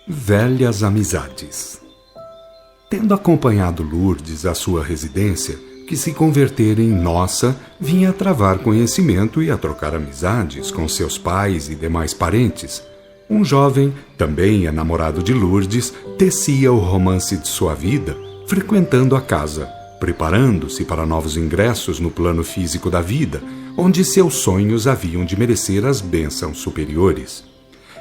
Velhas amizades. Tendo acompanhado Lourdes à sua residência, que se convertera em nossa, vinha a travar conhecimento e a trocar amizades com seus pais e demais parentes. Um jovem, também enamorado de Lourdes, tecia o romance de sua vida, frequentando a casa, preparando-se para novos ingressos no plano físico da vida, onde seus sonhos haviam de merecer as bênçãos superiores.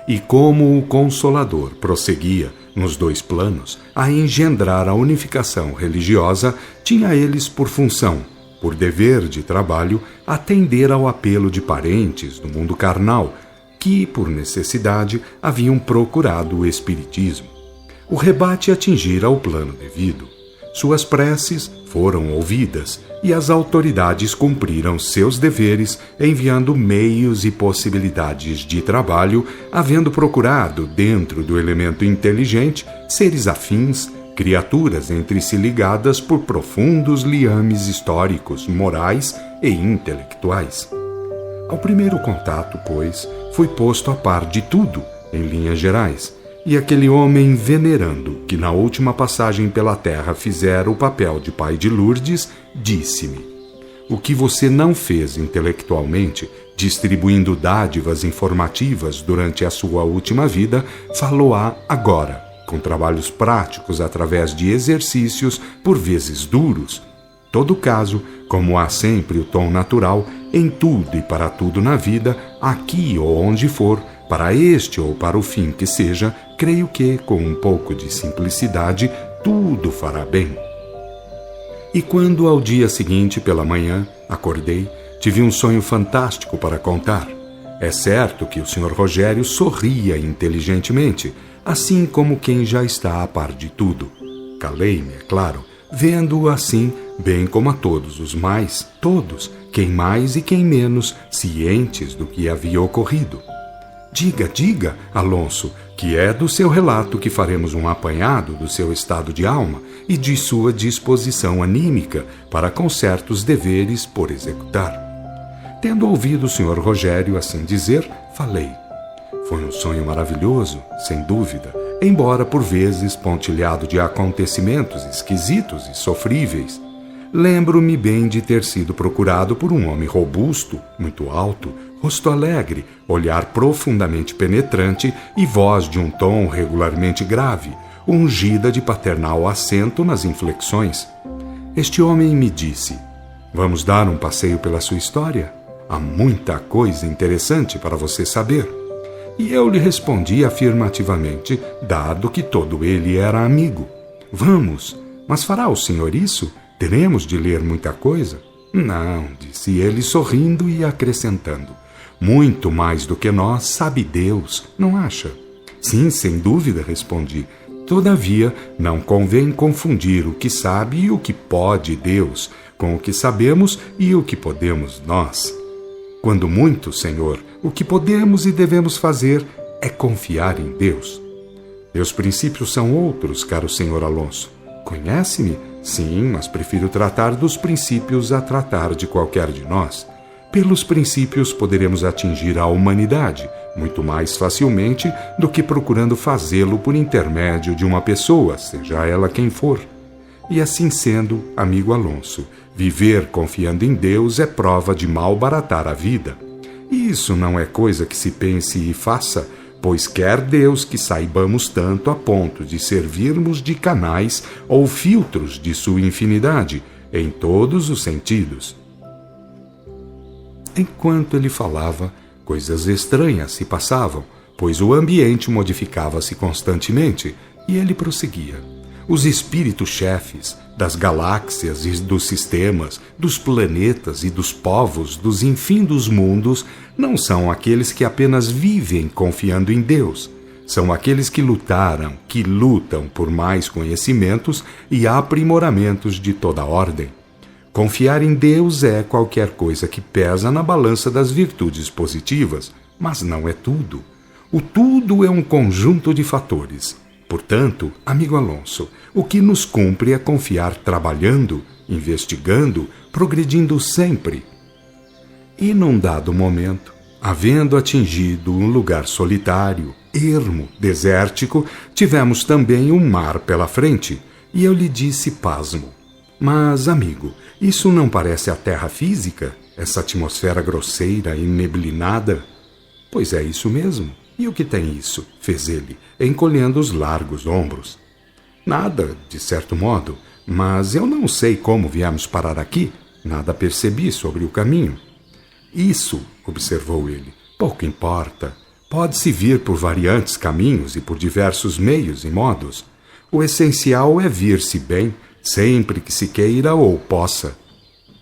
E como o Consolador prosseguia, nos dois planos, a engendrar a unificação religiosa, tinha eles por função, por dever de trabalho, atender ao apelo de parentes do mundo carnal, que, por necessidade, haviam procurado o Espiritismo. O rebate atingira o plano devido. Suas preces foram ouvidas e as autoridades cumpriram seus deveres, enviando meios e possibilidades de trabalho, havendo procurado, dentro do elemento inteligente, seres afins, criaturas entre si ligadas por profundos liames históricos, morais e intelectuais. Ao primeiro contato, pois, foi posto a par de tudo, em linhas gerais, e aquele homem venerando, que na última passagem pela terra fizera o papel de pai de Lourdes, disse-me: o que você não fez intelectualmente, distribuindo dádivas informativas durante a sua última vida, falou-á agora, com trabalhos práticos através de exercícios, por vezes duros. Todo caso, como há sempre o tom natural, em tudo e para tudo na vida, aqui ou onde for, para este ou para o fim que seja, creio que, com um pouco de simplicidade, tudo fará bem. E quando, ao dia seguinte, pela manhã, acordei, tive um sonho fantástico para contar. É certo que o Sr. Rogério sorria inteligentemente, assim como quem já está a par de tudo. Calei-me, é claro, vendo-o assim, bem como a todos os mais, todos, quem mais e quem menos, cientes do que havia ocorrido. Diga, Alonso, que é do seu relato que faremos um apanhado do seu estado de alma e de sua disposição anímica para com certos deveres por executar. Tendo ouvido o Sr. Rogério assim dizer, falei. Foi um sonho maravilhoso, sem dúvida, embora por vezes pontilhado de acontecimentos esquisitos e sofríveis. Lembro-me bem de ter sido procurado por um homem robusto, muito alto, rosto alegre, olhar profundamente penetrante e voz de um tom regularmente grave, ungida de paternal acento nas inflexões. Este homem me disse: vamos dar um passeio pela sua história? Há muita coisa interessante para você saber. E eu lhe respondi afirmativamente, dado que todo ele era amigo. Vamos, mas fará o senhor isso? Teremos de ler muita coisa? Não, disse ele sorrindo e acrescentando. Muito mais do que nós sabe Deus, não acha? Sim, sem dúvida, respondi. Todavia, não convém confundir o que sabe e o que pode Deus com o que sabemos e o que podemos nós. Quando muito, Senhor, o que podemos e devemos fazer é confiar em Deus. Meus princípios são outros, caro Senhor Alonso. Conhece-me? Sim, mas prefiro tratar dos princípios a tratar de qualquer de nós. Pelos princípios poderemos atingir a humanidade muito mais facilmente do que procurando fazê-lo por intermédio de uma pessoa, seja ela quem for. E assim sendo, amigo Alonso, viver confiando em Deus é prova de malbaratar a vida. E isso não é coisa que se pense e faça, pois quer Deus que saibamos tanto a ponto de servirmos de canais ou filtros de sua infinidade, em todos os sentidos. Enquanto ele falava, coisas estranhas se passavam, pois o ambiente modificava-se constantemente, e ele prosseguia. Os espíritos-chefes das galáxias e dos sistemas, dos planetas e dos povos, dos infindos mundos, não são aqueles que apenas vivem confiando em Deus. São aqueles que lutaram, que lutam por mais conhecimentos e aprimoramentos de toda ordem. Confiar em Deus é qualquer coisa que pesa na balança das virtudes positivas, mas não é tudo. O tudo é um conjunto de fatores. Portanto, amigo Alonso, o que nos cumpre é confiar trabalhando, investigando, progredindo sempre. E num dado momento, havendo atingido um lugar solitário, ermo, desértico, tivemos também um mar pela frente, e eu lhe disse pasmo: mas, amigo, isso não parece a terra física? Essa atmosfera grosseira e neblinada? Pois é isso mesmo. E o que tem isso? Fez ele, encolhendo os largos ombros. Nada, de certo modo, mas eu não sei como viemos parar aqui. Nada percebi sobre o caminho. Isso, observou ele, pouco importa. Pode-se vir por variantes caminhos e por diversos meios e modos. O essencial é vir-se bem, sempre que se queira ou possa.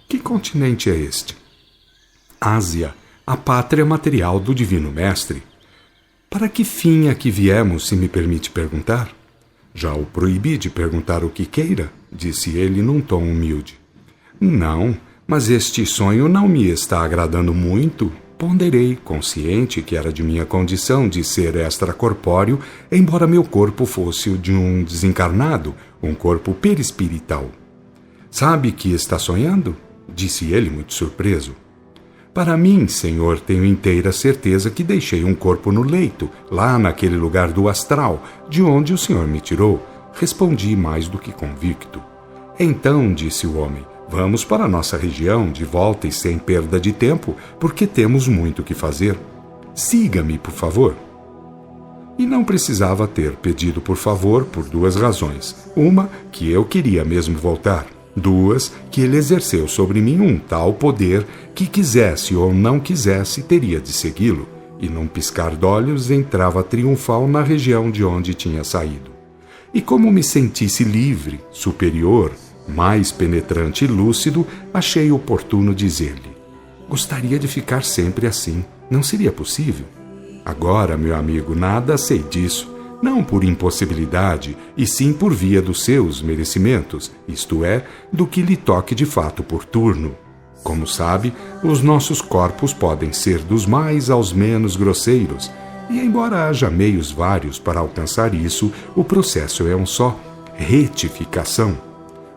Que continente é este? Ásia, a pátria material do Divino Mestre. Para que fim aqui viemos, se me permite perguntar? Já o proibi de perguntar o que queira, disse ele num tom humilde. Não, mas este sonho não me está agradando muito. Ponderei, consciente que era de minha condição de ser extracorpóreo, embora meu corpo fosse o de um desencarnado, um corpo perispirital. Sabe que está sonhando? Disse ele muito surpreso. Para mim, senhor, tenho inteira certeza que deixei um corpo no leito, lá naquele lugar do astral, de onde o senhor me tirou. Respondi mais do que convicto. Então, disse o homem, vamos para a nossa região, de volta e sem perda de tempo, porque temos muito que fazer. Siga-me, por favor. E não precisava ter pedido por favor por duas razões. Uma, que eu queria mesmo voltar. Duas, que ele exerceu sobre mim um tal poder que quisesse ou não quisesse teria de segui-lo, e num piscar de olhos entrava triunfal na região de onde tinha saído. E como me sentisse livre, superior, mais penetrante e lúcido, achei oportuno dizer-lhe: gostaria de ficar sempre assim, não seria possível? Agora, meu amigo, nada sei disso. Não por impossibilidade, e sim por via dos seus merecimentos, isto é, do que lhe toque de fato por turno. Como sabe, os nossos corpos podem ser dos mais aos menos grosseiros, e embora haja meios vários para alcançar isso, o processo é um só: retificação.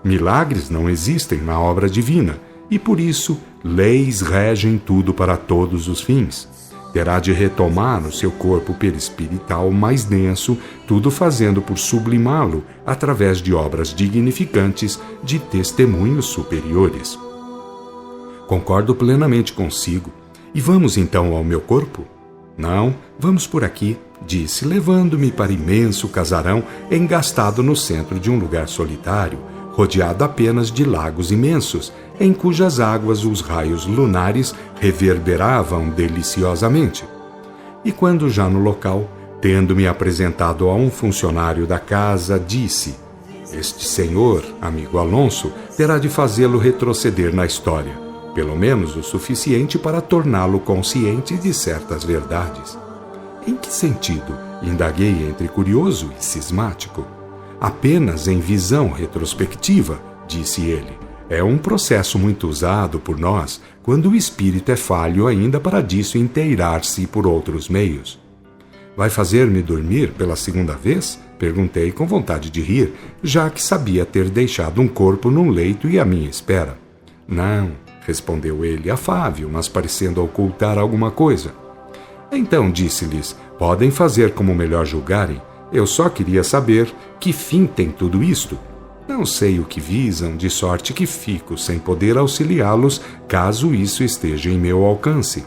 Milagres não existem na obra divina, e por isso leis regem tudo para todos os fins. Terá de retomar no seu corpo perispirital mais denso, tudo fazendo por sublimá-lo através de obras dignificantes de testemunhos superiores. Concordo plenamente consigo. E vamos então ao meu corpo? Não, vamos por aqui, disse, levando-me para imenso casarão engastado no centro de um lugar solitário, rodeado apenas de lagos imensos, em cujas águas os raios lunares reverberavam deliciosamente. E quando já no local, tendo-me apresentado a um funcionário da casa, disse: este senhor, amigo Alonso, terá de fazê-lo retroceder na história, pelo menos o suficiente para torná-lo consciente de certas verdades. Em que sentido? Indaguei entre curioso e cismático. Apenas em visão retrospectiva, disse ele. É um processo muito usado por nós quando o espírito é falho ainda para disso inteirar-se por outros meios. Vai fazer-me dormir pela segunda vez? Perguntei com vontade de rir, já que sabia ter deixado um corpo num leito e à minha espera. Não, respondeu ele, afável, mas parecendo ocultar alguma coisa. Então, disse-lhes, podem fazer como melhor julgarem. Eu só queria saber que fim tem tudo isto. Não sei o que visam, de sorte que fico sem poder auxiliá-los caso isso esteja em meu alcance.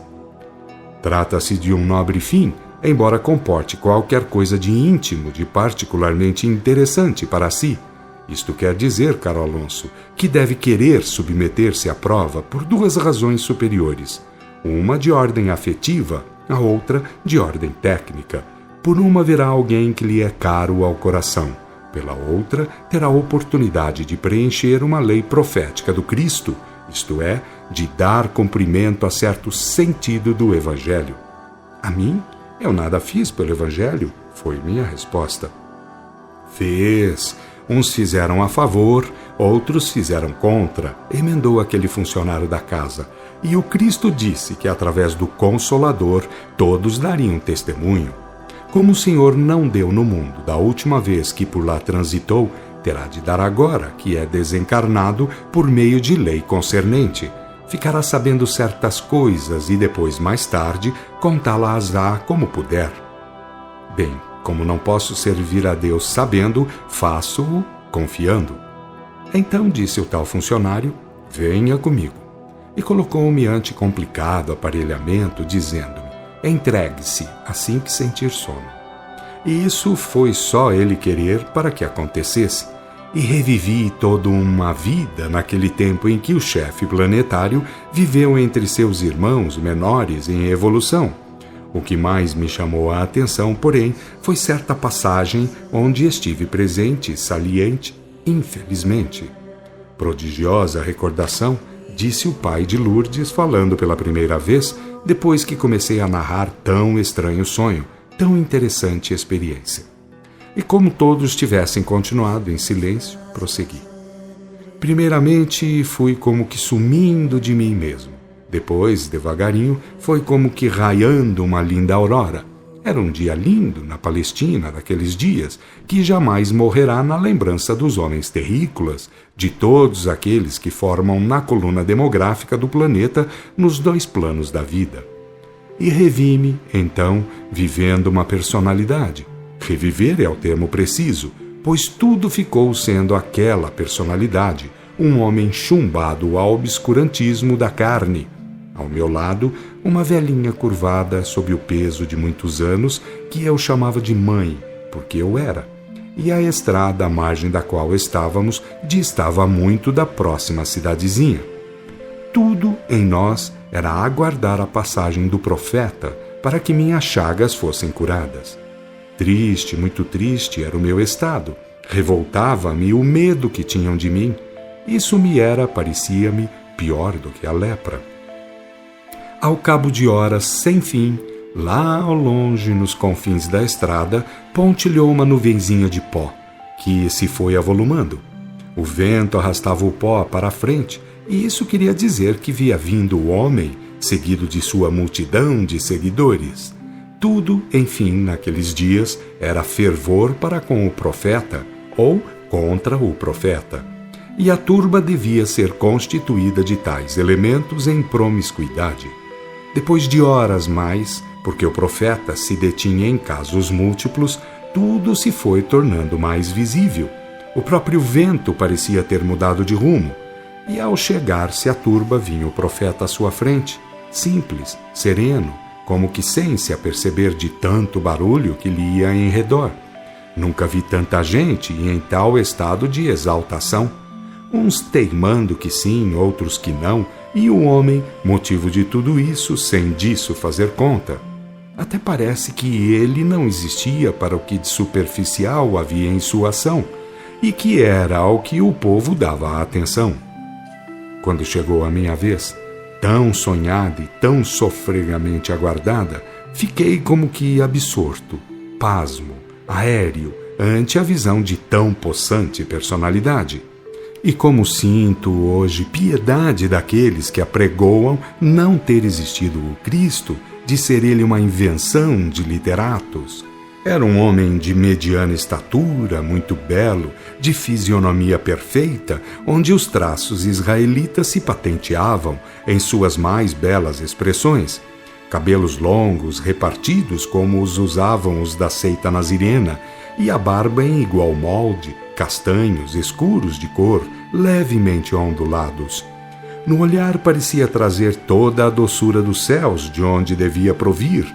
Trata-se de um nobre fim, embora comporte qualquer coisa de íntimo, de particularmente interessante para si. Isto quer dizer, caro Alonso, que deve querer submeter-se à prova por duas razões superiores. Uma de ordem afetiva, a outra de ordem técnica. Por uma haverá alguém que lhe é caro ao coração. Pela outra, terá a oportunidade de preencher uma lei profética do Cristo, isto é, de dar cumprimento a certo sentido do Evangelho. A mim? Eu nada fiz pelo Evangelho, foi minha resposta. Fez. Uns fizeram a favor, outros fizeram contra, emendou aquele funcionário da casa. E o Cristo disse que através do Consolador todos dariam testemunho. Como o Senhor não deu no mundo da última vez que por lá transitou, terá de dar agora, que é desencarnado, por meio de lei concernente. Ficará sabendo certas coisas e depois, mais tarde, contá-las-á como puder. Bem, como não posso servir a Deus sabendo, faço-o confiando. Então disse o tal funcionário: venha comigo. E colocou-me ante complicado aparelhamento, dizendo-me: entregue-se assim que sentir sono. E isso foi só ele querer para que acontecesse. E revivi toda uma vida naquele tempo em que o chefe planetário viveu entre seus irmãos menores em evolução. O que mais me chamou a atenção, porém, foi certa passagem onde estive presente e saliente, infelizmente. Prodigiosa recordação, disse o pai de Lourdes, falando pela primeira vez, depois que comecei a narrar tão estranho sonho, tão interessante experiência. E como todos tivessem continuado em silêncio, prossegui. Primeiramente, fui como que sumindo de mim mesmo. Depois, devagarinho, foi como que raiando uma linda aurora. Era um dia lindo na Palestina daqueles dias, que jamais morrerá na lembrança dos homens terrícolas, de todos aqueles que formam na coluna demográfica do planeta nos dois planos da vida. E revi-me, então, vivendo uma personalidade. Reviver é o termo preciso, pois tudo ficou sendo aquela personalidade, um homem chumbado ao obscurantismo da carne. Ao meu lado, uma velhinha curvada sob o peso de muitos anos, que eu chamava de mãe, porque eu era. E a estrada à margem da qual estávamos distava muito da próxima cidadezinha. Tudo em nós era aguardar a passagem do profeta para que minhas chagas fossem curadas. Triste, muito triste era o meu estado. Revoltava-me o medo que tinham de mim. Isso parecia-me, pior do que a lepra. Ao cabo de horas sem fim, lá ao longe, nos confins da estrada, pontilhou uma nuvenzinha de pó, que se foi avolumando. O vento arrastava o pó para a frente, e isso queria dizer que via vindo o homem, seguido de sua multidão de seguidores. Tudo, enfim, naqueles dias, era fervor para com o profeta, ou contra o profeta. E a turba devia ser constituída de tais elementos em promiscuidade. Depois de horas mais, porque o profeta se detinha em casos múltiplos, tudo se foi tornando mais visível. O próprio vento parecia ter mudado de rumo, e ao chegar-se a turba vinha o profeta à sua frente, simples, sereno, como que sem se aperceber de tanto barulho que lhe ia em redor. Nunca vi tanta gente em tal estado de exaltação. Uns teimando que sim, outros que não, e o homem, motivo de tudo isso, sem disso fazer conta. Até parece que ele não existia para o que de superficial havia em sua ação, e que era ao que o povo dava atenção. Quando chegou a minha vez, tão sonhada e tão sofregamente aguardada, fiquei como que absorto, pasmo, aéreo, ante a visão de tão possante personalidade. E como sinto hoje piedade daqueles que apregoam não ter existido o Cristo, de ser ele uma invenção de literatos. Era um homem de mediana estatura, muito belo, de fisionomia perfeita, onde os traços israelitas se patenteavam em suas mais belas expressões. Cabelos longos, repartidos como os usavam os da seita nazirena, e a barba em igual molde, castanhos, escuros de cor, levemente ondulados. No olhar parecia trazer toda a doçura dos céus, de onde devia provir,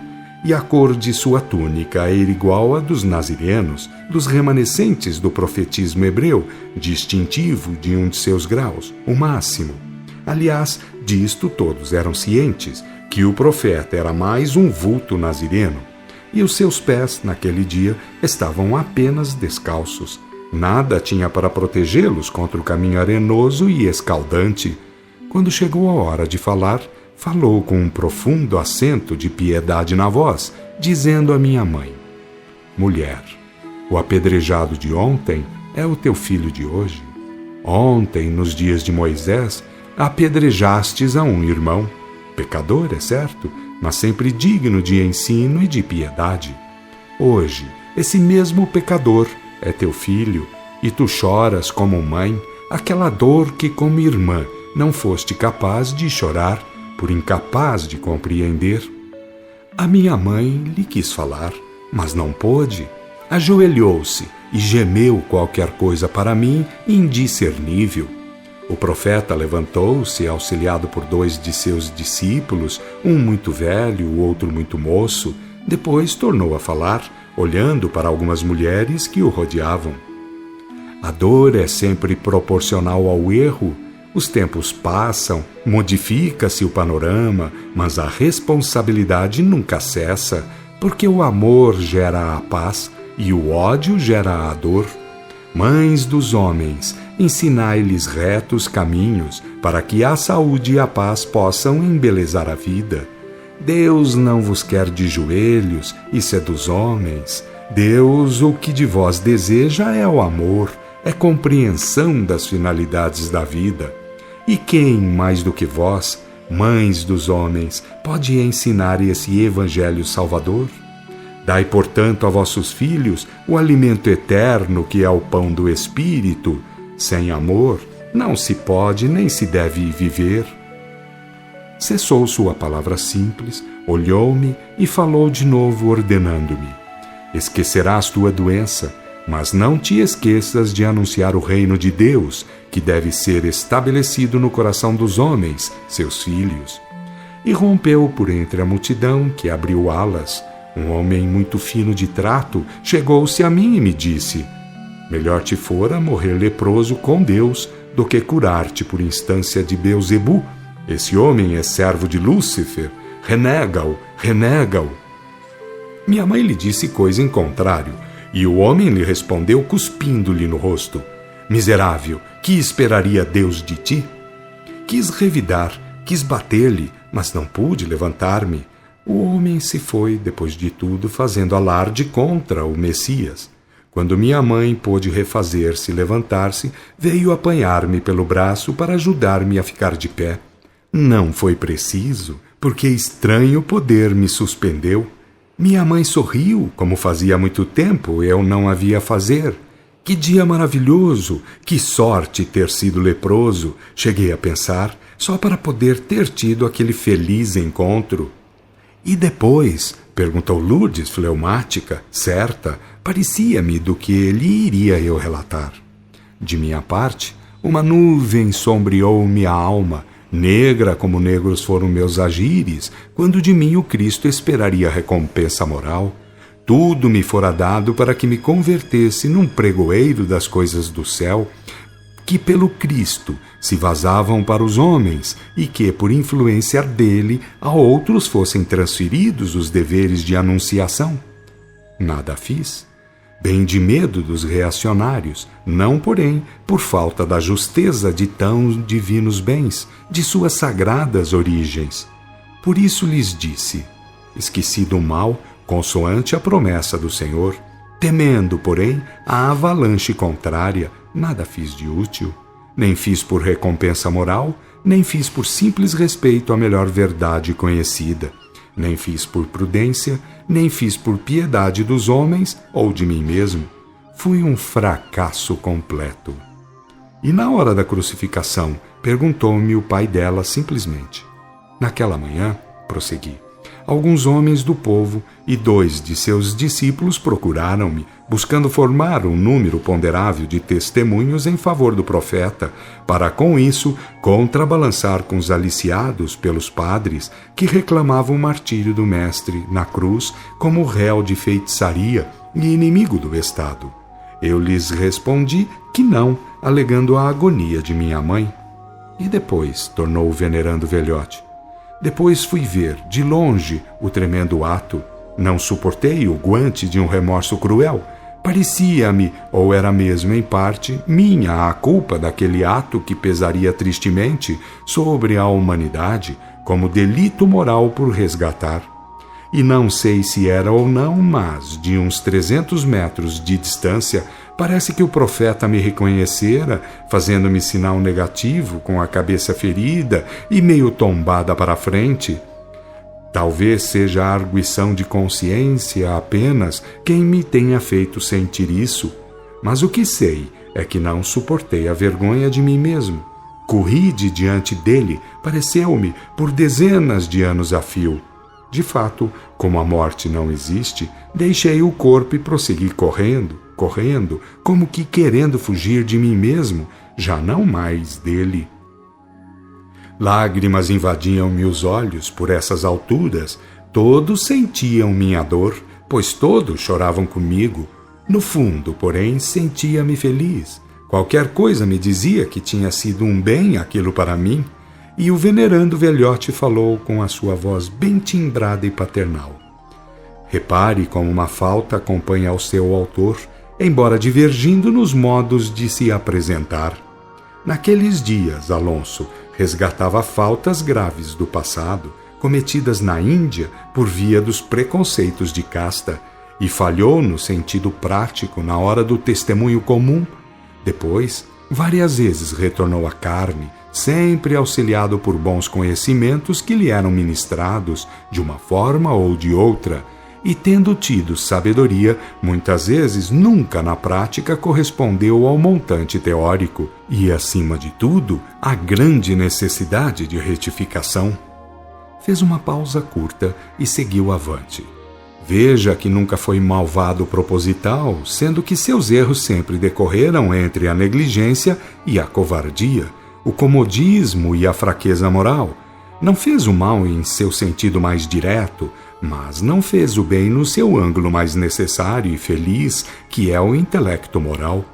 e a cor de sua túnica era igual à dos nazirenos, dos remanescentes do profetismo hebreu, distintivo de um de seus graus, o máximo. Aliás, disto todos eram cientes, que o profeta era mais um vulto nazireno, e os seus pés, naquele dia, estavam apenas descalços. Nada tinha para protegê-los contra o caminho arenoso e escaldante. Quando chegou a hora de falar, falou com um profundo acento de piedade na voz, dizendo à minha mãe: mulher, o apedrejado de ontem é o teu filho de hoje. Ontem, nos dias de Moisés, apedrejastes a um irmão, pecador, é certo, mas sempre digno de ensino e de piedade. Hoje, esse mesmo pecador é teu filho, e tu choras como mãe aquela dor que como irmã não foste capaz de chorar, por incapaz de compreender. A minha mãe lhe quis falar, mas não pôde. Ajoelhou-se e gemeu qualquer coisa para mim indiscernível. O profeta levantou-se, auxiliado por 2 de seus discípulos, um muito velho, o outro muito moço. Depois tornou a falar, olhando para algumas mulheres que o rodeavam. A dor é sempre proporcional ao erro. Os tempos passam, modifica-se o panorama, mas a responsabilidade nunca cessa, porque o amor gera a paz e o ódio gera a dor. Mães dos homens, ensinai-lhes retos caminhos, para que a saúde e a paz possam embelezar a vida. Deus não vos quer de joelhos, isso é dos homens. Deus o que de vós deseja é o amor, é compreensão das finalidades da vida. E quem, mais do que vós, mães dos homens, pode ensinar esse evangelho salvador? Dai, portanto, a vossos filhos o alimento eterno, que é o pão do Espírito. Sem amor, não se pode nem se deve viver. Cessou sua palavra simples, olhou-me e falou de novo, ordenando-me: esquecerás tua doença, mas não te esqueças de anunciar o reino de Deus, que deve ser estabelecido no coração dos homens, seus filhos. E rompeu por entre a multidão, que abriu alas. Um homem muito fino de trato chegou-se a mim e me disse: melhor te fora morrer leproso com Deus do que curar-te por instância de Beelzebu. Esse homem é servo de Lúcifer. Renega-o, renega-o. Minha mãe lhe disse coisa em contrário, e o homem lhe respondeu cuspindo-lhe no rosto: miserável, que esperaria Deus de ti? Quis revidar, quis bater-lhe, mas não pude levantar-me. O homem se foi, depois de tudo, fazendo alarde contra o Messias. Quando minha mãe pôde refazer-se e levantar-se, veio apanhar-me pelo braço para ajudar-me a ficar de pé. Não foi preciso, porque estranho poder me suspendeu. Minha mãe sorriu, como fazia muito tempo eu não havia fazer. Que dia maravilhoso! Que sorte ter sido leproso! Cheguei a pensar, só para poder ter tido aquele feliz encontro. E depois? Perguntou Lourdes, fleumática, certa, parecia-me do que lhe iria eu relatar. De minha parte, uma nuvem sombreou-me a alma, negra como negros foram meus agires, quando de mim o Cristo esperaria recompensa moral. Tudo me fora dado para que me convertesse num pregoeiro das coisas do céu, que pelo Cristo se vazavam para os homens e que, por influência dele, a outros fossem transferidos os deveres de anunciação. Nada fiz, bem de medo dos reacionários, não, porém, por falta da justeza de tão divinos bens, de suas sagradas origens. Por isso lhes disse: esqueci do mal, consoante a promessa do Senhor. Temendo, porém, a avalanche contrária, nada fiz de útil. Nem fiz por recompensa moral, nem fiz por simples respeito à melhor verdade conhecida. Nem fiz por prudência, nem fiz por piedade dos homens ou de mim mesmo. Fui um fracasso completo. E na hora da crucificação, perguntou-me o pai dela simplesmente. Naquela manhã, prossegui, alguns homens do povo e 2 de seus discípulos procuraram-me, buscando formar um número ponderável de testemunhos em favor do profeta, para com isso contrabalançar com os aliciados pelos padres que reclamavam o martírio do mestre na cruz como réu de feitiçaria e inimigo do Estado. Eu lhes respondi que não, alegando a agonia de minha mãe. E depois, tornou o venerando velhote, depois fui ver, de longe, o tremendo ato. Não suportei o guante de um remorso cruel. Parecia-me, ou era mesmo em parte, minha a culpa daquele ato que pesaria tristemente sobre a humanidade como delito moral por resgatar. E não sei se era ou não, mas, de uns 300 metros de distância, parece que o profeta me reconhecera, fazendo-me sinal negativo, com a cabeça ferida e meio tombada para a frente. Talvez seja a arguição de consciência apenas quem me tenha feito sentir isso, mas o que sei é que não suportei a vergonha de mim mesmo. Corri de diante dele, pareceu-me, por dezenas de anos a fio. De fato, como a morte não existe, deixei o corpo e prossegui correndo, como que querendo fugir de mim mesmo, já não mais dele. Lágrimas invadiam-me os olhos por essas alturas. Todos sentiam minha dor, pois todos choravam comigo. No fundo, porém, sentia-me feliz. Qualquer coisa me dizia que tinha sido um bem aquilo para mim. E o venerando velhote falou com a sua voz bem timbrada e paternal. Repare como uma falta acompanha ao seu autor, embora divergindo nos modos de se apresentar. Naqueles dias, Alonso resgatava faltas graves do passado, cometidas na Índia por via dos preconceitos de casta, e falhou no sentido prático na hora do testemunho comum. Depois, várias vezes retornou à carne, sempre auxiliado por bons conhecimentos que lhe eram ministrados de uma forma ou de outra, e tendo tido sabedoria, muitas vezes nunca na prática correspondeu ao montante teórico e, acima de tudo, à grande necessidade de retificação. Fez uma pausa curta e seguiu avante. Veja que nunca foi malvado proposital, sendo que seus erros sempre decorreram entre a negligência e a covardia, o comodismo e a fraqueza moral. Não fez o mal em seu sentido mais direto, mas não fez o bem no seu ângulo mais necessário e feliz, que é o intelecto moral.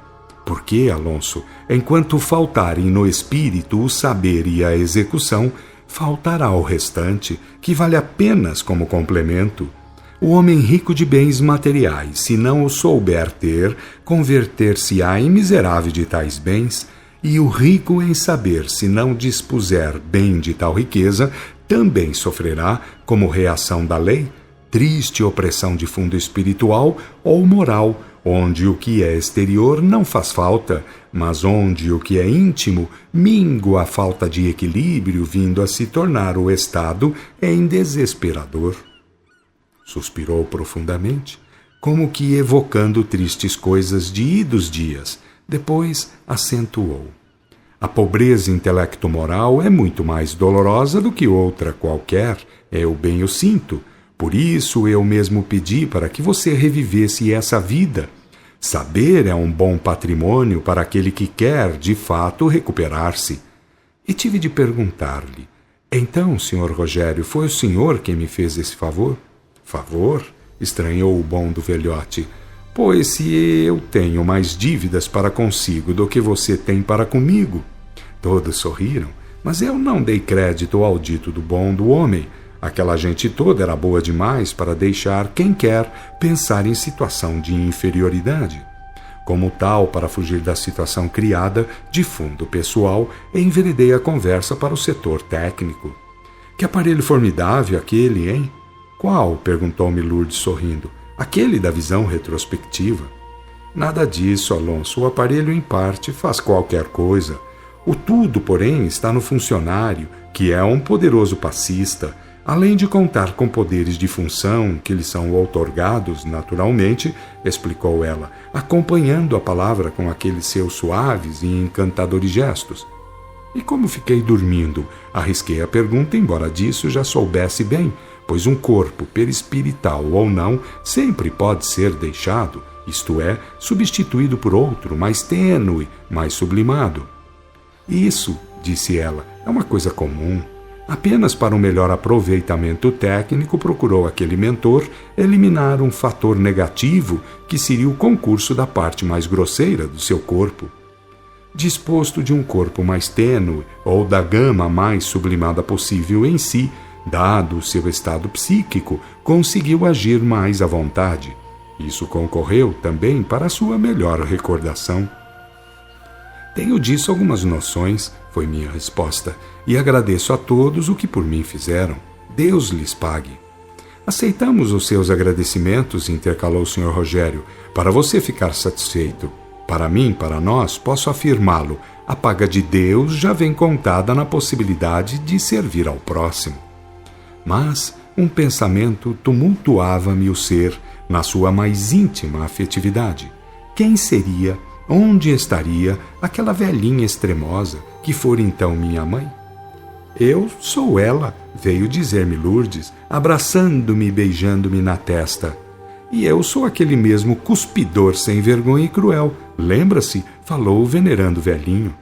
Porque, Alonso, enquanto faltarem no espírito o saber e a execução, faltará o restante, que vale apenas como complemento. O homem rico de bens materiais, se não o souber ter, converter-se-á em miserável de tais bens, e o rico em saber, se não dispuser bem de tal riqueza, também sofrerá, como reação da lei, triste opressão de fundo espiritual ou moral, onde o que é exterior não faz falta, mas onde o que é íntimo mingua a falta de equilíbrio, vindo a se tornar o estado em desesperador. Suspirou profundamente, como que evocando tristes coisas de idos dias. Depois acentuou. A pobreza intelecto-moral é muito mais dolorosa do que outra qualquer, eu bem o sinto. Por isso eu mesmo pedi para que você revivesse essa vida. Saber é um bom patrimônio para aquele que quer, de fato, recuperar-se. E tive de perguntar-lhe, então, Sr. Rogério, foi o senhor quem me fez esse favor? Favor? Estranhou o bom do velhote. Pois se eu tenho mais dívidas para consigo do que você tem para comigo. Todos sorriram, mas eu não dei crédito ao dito do bom do homem. Aquela gente toda era boa demais para deixar quem quer pensar em situação de inferioridade. Como tal, para fugir da situação criada de fundo pessoal, enveredei a conversa para o setor técnico. Que aparelho formidável aquele, hein? Qual? Perguntou-me Lourdes sorrindo. Aquele da visão retrospectiva. Nada disso, Alonso. O aparelho, em parte, faz qualquer coisa. O tudo, porém, está no funcionário, que é um poderoso passista, além de contar com poderes de função que lhe são outorgados naturalmente, explicou ela, acompanhando a palavra com aqueles seus suaves e encantadores gestos. E como fiquei dormindo, arrisquei a pergunta, embora disso já soubesse bem, pois um corpo, perispirital ou não, sempre pode ser deixado, isto é, substituído por outro, mais tênue, mais sublimado. Isso, disse ela, é uma coisa comum. Apenas para um melhor aproveitamento técnico procurou aquele mentor eliminar um fator negativo que seria o concurso da parte mais grosseira do seu corpo. Disposto de um corpo mais tênue ou da gama mais sublimada possível em si, dado o seu estado psíquico, conseguiu agir mais à vontade. Isso concorreu também para a sua melhor recordação. Tenho disso algumas noções, foi minha resposta, e agradeço a todos o que por mim fizeram. Deus lhes pague. Aceitamos os seus agradecimentos, intercalou o Sr. Rogério, para você ficar satisfeito. Para mim, para nós, posso afirmá-lo, a paga de Deus já vem contada na possibilidade de servir ao próximo. Mas um pensamento tumultuava-me o ser na sua mais íntima afetividade. Quem seria, onde estaria aquela velhinha extremosa que fora então minha mãe? Eu sou ela, veio dizer-me Lourdes, abraçando-me e beijando-me na testa. E eu sou aquele mesmo cuspidor sem vergonha e cruel. Lembra-se? Falou o venerando velhinho.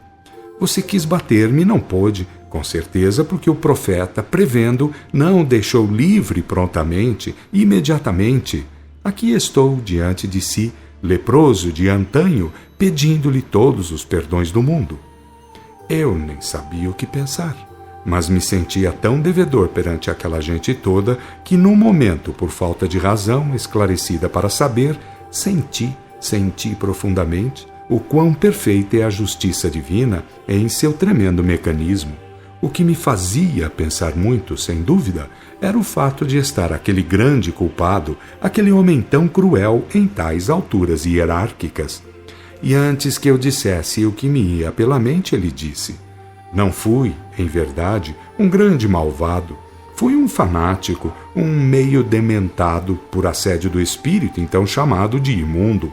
Você quis bater-me e não pôde, com certeza porque o profeta, prevendo, não o deixou livre prontamente, imediatamente. Aqui estou diante de si, leproso de antanho, pedindo-lhe todos os perdões do mundo. Eu nem sabia o que pensar, mas me sentia tão devedor perante aquela gente toda que, num momento, por falta de razão esclarecida para saber, senti profundamente o quão perfeita é a justiça divina em seu tremendo mecanismo. O que me fazia pensar muito, sem dúvida, era o fato de estar aquele grande culpado, aquele homem tão cruel em tais alturas hierárquicas. E antes que eu dissesse o que me ia pela mente, ele disse: não fui, em verdade, um grande malvado. Fui um fanático, um meio dementado por assédio do espírito, então chamado de imundo.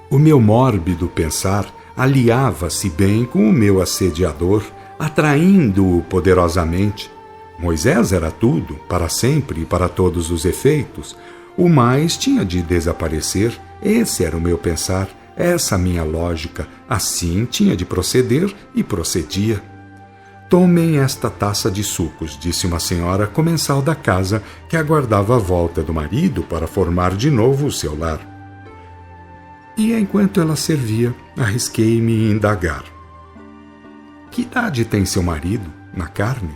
O meu mórbido pensar aliava-se bem com o meu assediador, atraindo-o poderosamente. Moisés era tudo, para sempre e para todos os efeitos. O mais tinha de desaparecer. Esse era o meu pensar, essa minha lógica. Assim tinha de proceder e procedia. Tomem esta taça de sucos, disse uma senhora comensal da casa que aguardava a volta do marido para formar de novo o seu lar. E enquanto ela servia, arrisquei-me em indagar. Que idade tem seu marido, na carne?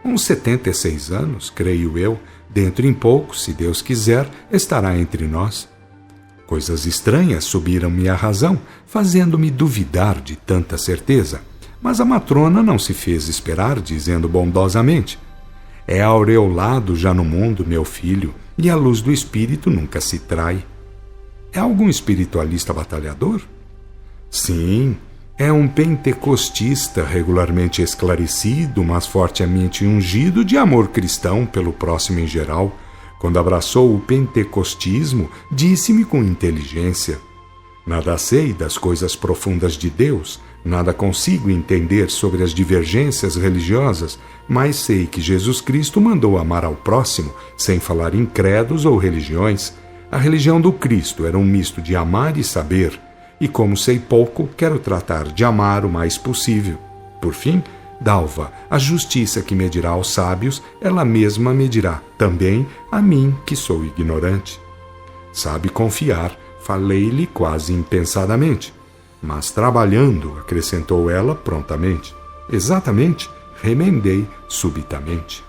Uns 76 anos, creio eu. Dentro em pouco, se Deus quiser, estará entre nós. Coisas estranhas subiram-me à razão, fazendo-me duvidar de tanta certeza. Mas a matrona não se fez esperar, dizendo bondosamente: é aureolado já no mundo, meu filho, e a luz do espírito nunca se trai. É algum espiritualista batalhador? Sim, é um pentecostista regularmente esclarecido, mas fortemente ungido de amor cristão pelo próximo em geral. Quando abraçou o pentecostismo, disse-me com inteligência: nada sei das coisas profundas de Deus, nada consigo entender sobre as divergências religiosas, mas sei que Jesus Cristo mandou amar ao próximo, sem falar em credos ou religiões. A religião do Cristo era um misto de amar e saber, e como sei pouco, quero tratar de amar o mais possível. Por fim, Dalva, a justiça que medirá aos sábios, ela mesma medirá também a mim, que sou ignorante. Sabe confiar, falei-lhe quase impensadamente. Mas trabalhando, acrescentou ela prontamente. Exatamente, remendei subitamente.